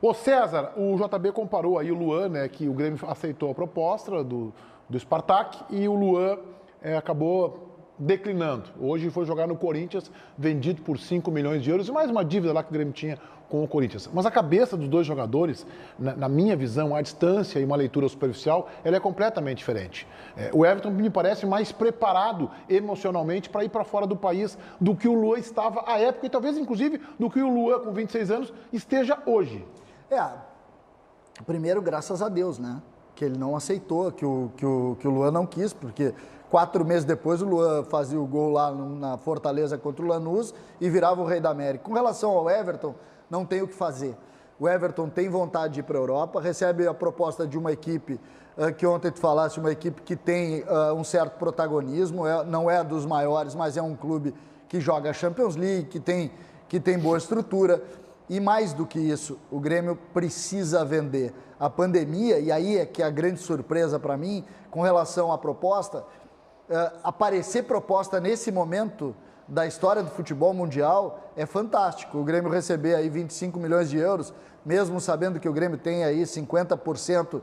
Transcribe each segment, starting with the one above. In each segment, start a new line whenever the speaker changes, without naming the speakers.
Ô César, o JB comparou aí o Luan, né, que o Grêmio aceitou a proposta do Spartak e o Luan acabou declinando. Hoje foi jogar no Corinthians, vendido por 5 milhões de euros, e mais uma dívida lá que o Grêmio tinha com o Corinthians. Mas a cabeça dos dois jogadores, na minha visão, à distância e uma leitura superficial, ela é completamente diferente. O Everton me parece mais preparado emocionalmente para ir para fora do país do que o Luan estava à época e talvez, inclusive, do que o Luan, com 26 anos, esteja hoje.
Primeiro, graças a Deus, né? Que ele não aceitou, que o Luan não quis, porque 4 meses depois o Luan fazia o gol lá na Fortaleza contra o Lanús e virava o Rei da América. Com relação ao Everton, não tem o que fazer. O Everton tem vontade de ir para a Europa, recebe a proposta de uma equipe que ontem tu falasse, uma equipe que tem um certo protagonismo, não é dos maiores, mas é um clube que joga a Champions League, que tem boa estrutura. E mais do que isso, o Grêmio precisa vender. A pandemia, e aí é que é a grande surpresa para mim, com relação à proposta, aparecer proposta nesse momento da história do futebol mundial é fantástico. O Grêmio receber aí 25 milhões de euros, mesmo sabendo que o Grêmio tem aí 50%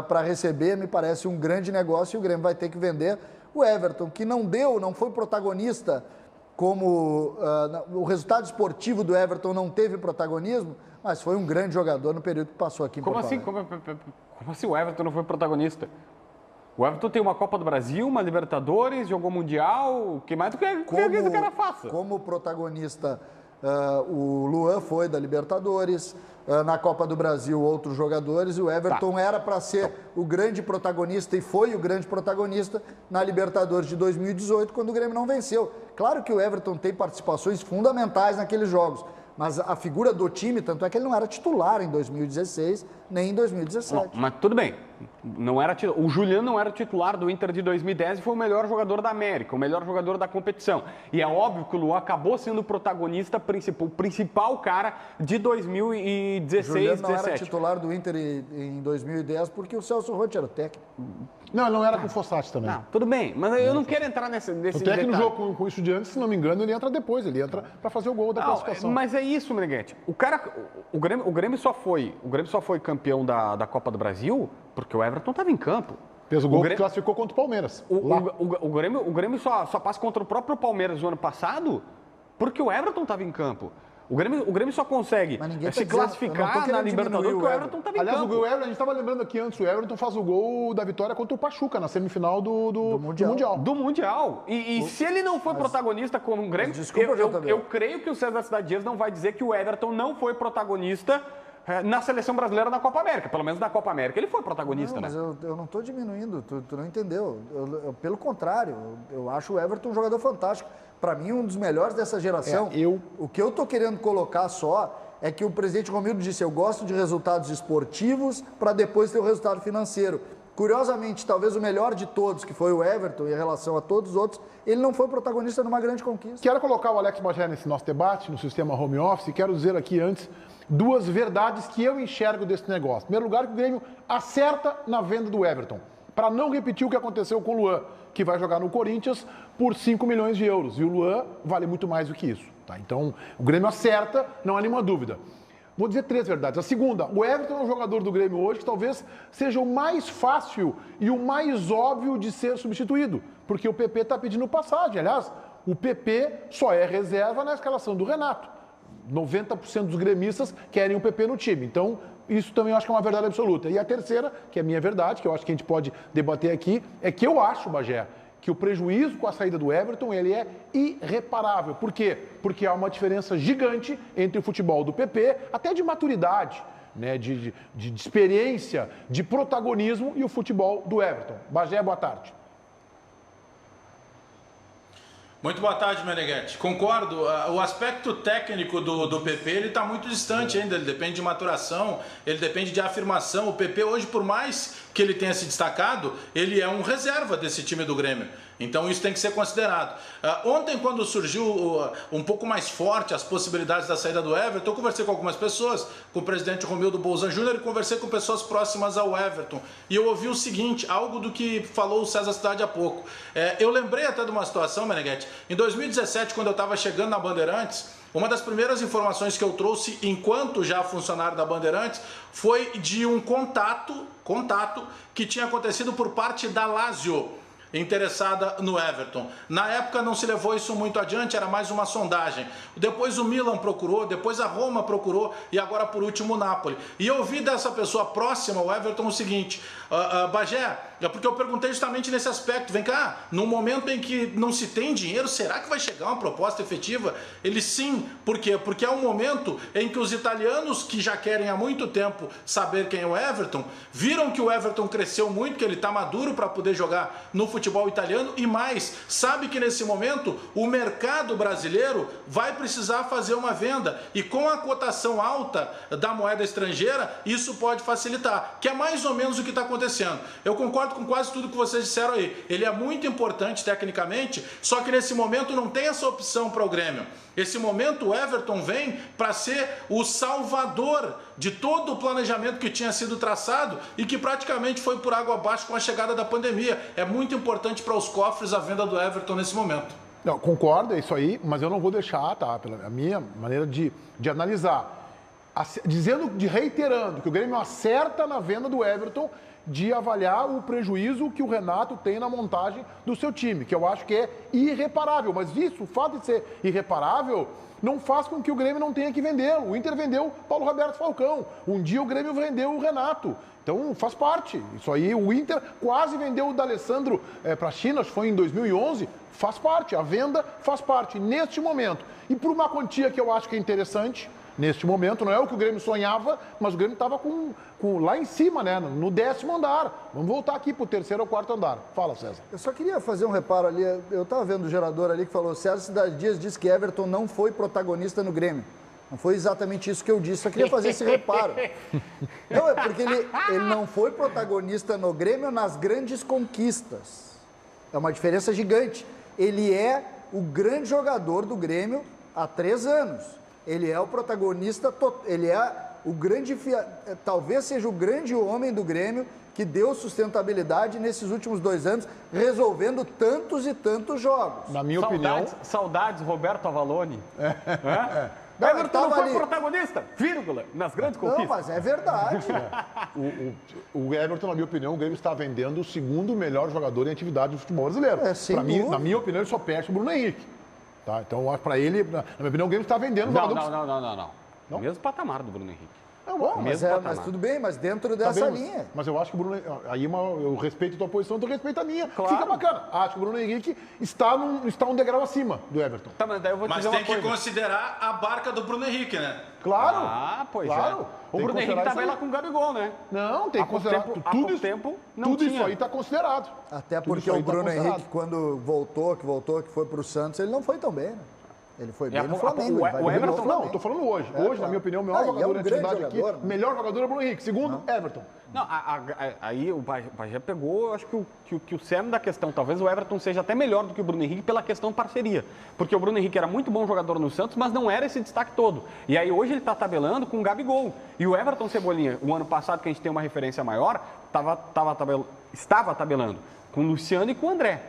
para receber, me parece um grande negócio e o Grêmio vai ter que vender o Everton, que não foi protagonista, como o resultado esportivo do Everton não teve protagonismo, mas foi um grande jogador no período que passou aqui em Porto Alegre.
Como assim o Everton não foi protagonista? O Everton tem uma Copa do Brasil, uma Libertadores, jogou Mundial, o que mais do que o cara faça?
Como protagonista, o Luan foi da Libertadores, na Copa do Brasil outros jogadores, e o Everton era para ser o grande protagonista e foi o grande protagonista na Libertadores de 2018, quando o Grêmio não venceu. Claro que o Everton tem participações fundamentais naqueles jogos, mas a figura do time, tanto é que ele não era titular em 2016, nem em 2017.
Não, mas tudo bem, o Juliano não era titular do Inter de 2010 e foi o melhor jogador da América, o melhor jogador da competição. E é óbvio que o Luan acabou sendo o protagonista principal, o principal cara de 2016, 2017.
Juliano não era titular do Inter em 2010 porque o Celso Roth era o técnico.
Não, ele não era com o Fossati também.
Não, tudo bem, mas eu não quero entrar nesse
detalhe. O técnico no jogo com o Estudiantes, se não me engano, ele entra depois, ele entra para fazer o gol da classificação.
Mas é isso, Meneghete. O Grêmio só foi campeão da Copa do Brasil porque o Everton estava em campo.
Fez o gol que classificou contra o Palmeiras.
O Grêmio só passa contra o próprio Palmeiras no ano passado porque o Everton estava em campo. O Grêmio só consegue se classificar na Libertadores porque o Everton estava em campo.
Aliás, a gente estava lembrando aqui antes, o Everton faz o gol da vitória contra o Pachuca na semifinal do Mundial.
Do Mundial. E se ele não foi protagonista com o Grêmio, eu creio que o César Cidade Dias não vai dizer que o Everton não foi protagonista na seleção brasileira na Copa América. Pelo menos na Copa América ele foi protagonista,
né? Mas eu não estou diminuindo, tu não entendeu. Pelo contrário, eu acho o Everton um jogador fantástico. Para mim, um dos melhores dessa geração. O que eu estou querendo colocar só é que o presidente Romildo disse: eu gosto de resultados esportivos para depois ter o resultado financeiro. Curiosamente, talvez o melhor de todos, que foi o Everton, em relação a todos os outros, ele não foi protagonista numa grande conquista.
Quero colocar o Alex Bagé nesse nosso debate, no sistema home office, e quero dizer aqui antes 2 verdades que eu enxergo desse negócio. Em primeiro lugar, que o Grêmio acerta na venda do Everton, para não repetir o que aconteceu com o Luan, que vai jogar no Corinthians por 5 milhões de euros. E o Luan vale muito mais do que isso. Tá? Então, o Grêmio acerta, não há nenhuma dúvida. Vou dizer 3 verdades. A segunda, o Everton é um jogador do Grêmio hoje que talvez seja o mais fácil e o mais óbvio de ser substituído, porque o PP está pedindo passagem. Aliás, o PP só é reserva na escalação do Renato. 90% dos gremistas querem o PP no time. Então, isso também eu acho que é uma verdade absoluta. E a terceira, que é a minha verdade, que eu acho que a gente pode debater aqui, é que eu acho, Bagé, que o prejuízo com a saída do Everton, ele é irreparável. Por quê? Porque há uma diferença gigante entre o futebol do PP, até de maturidade, né, de experiência, de protagonismo, e o futebol do Everton. Bagé, boa tarde.
Muito boa tarde, Meneghete. Concordo, o aspecto técnico do PP, ele está muito distante ainda, ele depende de maturação, ele depende de afirmação. O PP hoje, por mais que ele tenha se destacado, ele é um reserva desse time do Grêmio. Então isso tem que ser considerado. Ontem, quando surgiu um pouco mais forte as possibilidades da saída do Everton, eu conversei com algumas pessoas, com o presidente Romildo Bolzan Júnior, e conversei com pessoas próximas ao Everton. E eu ouvi o seguinte, algo do que falou o César Cidade há pouco. Eu lembrei até de uma situação, Meneghete. Em 2017, quando eu estava chegando na Bandeirantes, Uma das primeiras informações que eu trouxe enquanto já funcionário da Bandeirantes foi de um contato que tinha acontecido por parte da Lazio, interessada no Everton. Na época não se levou isso muito adiante, era mais uma sondagem. Depois o Milan procurou, depois a Roma procurou e agora por último o Napoli. E eu ouvi dessa pessoa próxima ao Everton o seguinte: Bagé, é porque eu perguntei justamente nesse aspecto, vem cá, no momento em que não se tem dinheiro, será que vai chegar uma proposta efetiva? Ele sim, por quê? Porque é um momento em que os italianos, que já querem há muito tempo saber quem é o Everton, viram que o Everton cresceu muito, que ele está maduro para poder jogar no futebol italiano e mais, sabe que nesse momento o mercado brasileiro vai precisar fazer uma venda e com a cotação alta da moeda estrangeira, isso pode facilitar, que é mais ou menos o que está acontecendo. Eu concordo com quase tudo que vocês disseram aí. Ele é muito importante tecnicamente, só que nesse momento não tem essa opção para o Grêmio. Esse momento o Everton vem para ser o salvador de todo o planejamento que tinha sido traçado e que praticamente foi por água abaixo com a chegada da pandemia. É muito importante para os cofres a venda do Everton nesse momento.
Não, concordo, é isso aí, mas eu não vou deixar, tá? Pela minha maneira de analisar. Reiterando que o Grêmio acerta na venda do Everton, de avaliar o prejuízo que o Renato tem na montagem do seu time, que eu acho que é irreparável. Mas isso, o fato de ser irreparável, não faz com que o Grêmio não tenha que vendê-lo. O Inter vendeu Paulo Roberto Falcão. Um dia o Grêmio vendeu o Renato. Então faz parte. Isso aí, o Inter quase vendeu o D'Alessandro para a China, acho que foi em 2011. Faz parte, a venda faz parte neste momento. E por uma quantia que eu acho que é interessante, neste momento, não é o que o Grêmio sonhava, mas o Grêmio estava lá em cima, né? No 10º andar. Vamos voltar aqui para o 3º ou 4º andar. Fala, César.
Eu só queria fazer um reparo ali. Eu estava vendo o gerador ali que falou: César Cidade Dias disse que Everton não foi protagonista no Grêmio. Não foi exatamente isso que eu disse. Só queria fazer esse reparo. Não, é porque ele não foi protagonista no Grêmio nas grandes conquistas. É uma diferença gigante. Ele é o grande jogador do Grêmio há 3 anos. Ele é o protagonista, ele é o grande, talvez seja o grande homem do Grêmio que deu sustentabilidade nesses últimos 2 anos, resolvendo tantos e tantos jogos.
Na minha opinião...
Saudades, Roberto Avalone. Não, Everton não foi protagonista, vírgula, nas grandes conquistas.
Não, mas é verdade.
O Everton, na minha opinião, o Grêmio está vendendo o 2º melhor jogador em atividade do futebol brasileiro. Na minha opinião, ele só perde o Bruno Henrique. Tá, então, para ele, na minha opinião, o Grêmio está vendendo o jogador.
Não. O mesmo patamar do Bruno Henrique.
Não, bom, mas tudo bem, mas dentro dessa linha.
Mas eu acho que o Bruno... Aí eu respeito a tua posição, tu respeita a minha.
Claro.
Fica bacana. Acho que o Bruno Henrique está um degrau acima do Everton.
Tá, mas daí eu vou te dizer
tem
uma
que
coisa.
Considerar a barca do Bruno Henrique, né?
Claro.
Ah, pois
claro.
é. O Bruno Henrique também lá com o Gabigol, né?
Não, tem que considerar. Tudo isso aí está considerado.
Até porque o Bruno Henrique, quando que foi para o Santos, ele não foi tão bem, né? Ele foi bem no Flamengo.
O Everton, não, estou falando hoje. Hoje, na minha opinião, o melhor jogador da atividade aqui, melhor jogador é o Bruno Henrique. Segundo, Everton.
Não, aí o Bagé pegou, acho que o cerne da questão, talvez o Everton seja até melhor do que o Bruno Henrique pela questão parceria. Porque o Bruno Henrique era muito bom jogador no Santos, mas não era esse destaque todo. E aí hoje ele está tabelando com o Gabigol. E o Everton Cebolinha, o ano passado, que a gente tem uma referência maior, estava tabelando com o Luciano e com o André.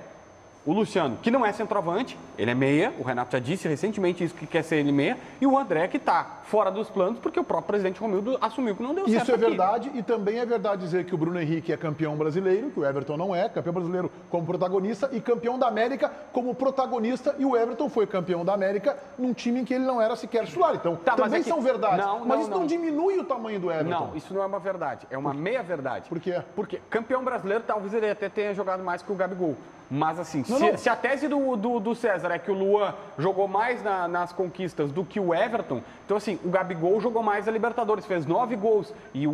O Luciano, que não é centroavante, ele é meia, o Renato já disse recentemente isso, que quer ser ele meia, e o André que está fora dos planos porque o próprio presidente Romildo assumiu que não deu certo.
Isso é verdade, e também é verdade dizer que o Bruno Henrique é campeão brasileiro, que o Everton não é, campeão brasileiro como protagonista e campeão da América como protagonista, e o Everton foi campeão da América num time em que ele não era sequer titular. Então, também são verdades, mas isso não diminui o tamanho do Everton.
Não, isso não é uma verdade, é uma meia-verdade.
Por quê?
Porque campeão brasileiro talvez ele até tenha jogado mais que o Gabigol. Mas assim, se a tese do César é que o Luan jogou mais nas conquistas do que o Everton, então assim, o Gabigol jogou mais a Libertadores, fez 9 gols. E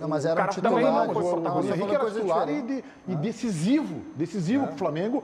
mas era
cara
titular,
também não
foi protagonista. O Henrique era titular e decisivo pro Flamengo.